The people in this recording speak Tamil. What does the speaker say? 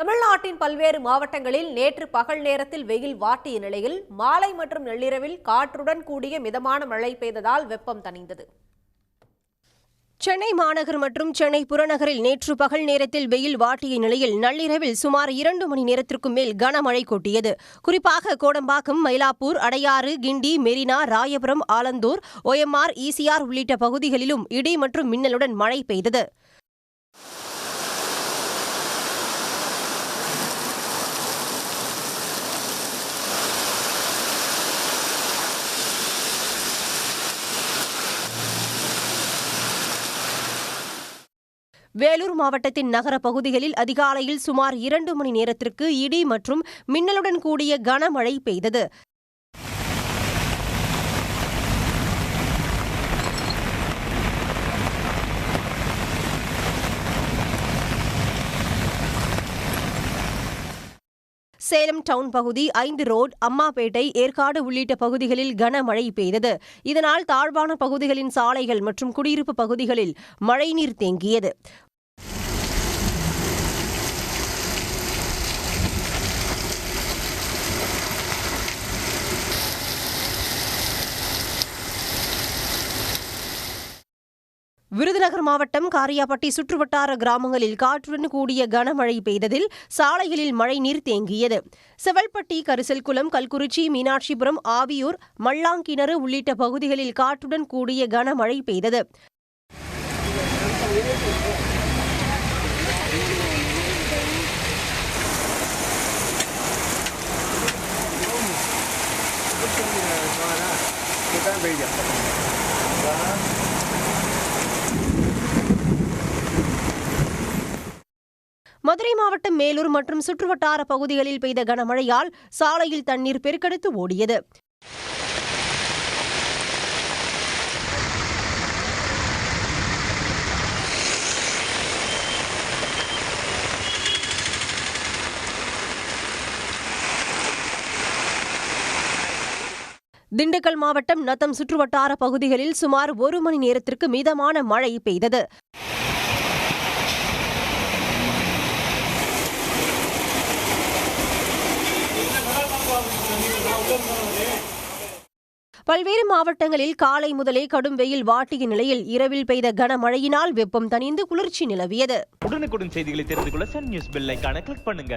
தமிழ்நாட்டின் பல்வேறு மாவட்டங்களில் நேற்று பகல் நேரத்தில் வெயில் வாட்டிய நிலையில் மாலை மற்றும் நள்ளிரவில் காற்றுடன் கூடிய மிதமான மழை பெய்ததால் வெப்பம் தணிந்தது. சென்னை மாநகர் மற்றும் சென்னை புறநகரில் நேற்று பகல் நேரத்தில் வெயில் வாட்டிய நிலையில் நள்ளிரவில் சுமார் 2 மணி நேரத்திற்கும் மேல் கனமழை கொட்டியது. குறிப்பாக கோடம்பாக்கம், மயிலாப்பூர், அடையாறு, கிண்டி, மெரினா, ராயபுரம், ஆலந்தூர், OMR, ECR உள்ளிட்ட பகுதிகளிலும் இடி மற்றும் மின்னலுடன் மழை பெய்தது. வேலூர் மாவட்டத்தின் நகர பகுதிகளில் அதிகாலையில் சுமார் 2 மணி நேரத்திற்கு இடி மற்றும் மின்னலுடன் கூடிய கனமழை பெய்தது. சேலம் டவுன் பகுதி, 5 ரோட், அம்மாபேட்டை, ஏற்காடு உள்ளிட்ட பகுதிகளில் கனமழை பெய்தது. இதனால் தாழ்வான பகுதிகளின் சாலைகள் மற்றும் குடியிருப்பு பகுதிகளில் மழைநீர் தேங்கியது. விருதுநகர் மாவட்டம் காரியாபட்டி சுற்றுவட்டார கிராமங்களில் காற்றுடன் கூடிய கனமழை பெய்ததில் சாலைகளில் மழைநீர் தேங்கியது. செவல்பட்டி, கரிசல்குளம், கல்குறிச்சி, மீனாட்சிபுரம், ஆவியூர், மல்லாங்கிணறு உள்ளிட்ட பகுதிகளில் காற்றுடன் கூடிய கனமழை பெய்தது. மதுரை மாவட்டம் மேலூர் மற்றும் சுற்றுவட்டார பகுதிகளில் பெய்த கனமழையால் சாலையில் தண்ணீர் பெருக்கெடுத்து ஓடியது. திண்டுக்கல் மாவட்டம் நத்தம் சுற்றுவட்டார பகுதிகளில் சுமார் 1 மணி நேரத்திற்கு மிதமான மழை பெய்தது. பல்வேறு மாவட்டங்களில் காலை முதலே கடும் வெயில் வாட்டிய நிலையில் இரவில் பெய்த கனமழையினால் வெப்பம் தணிந்து குளிர்ச்சி நிலவியது. உடனுக்குடன் செய்திகளை தெரிந்து கொள்ள சன் நியூஸ் பெல் ஐகானை கிளிக் பண்ணுங்க.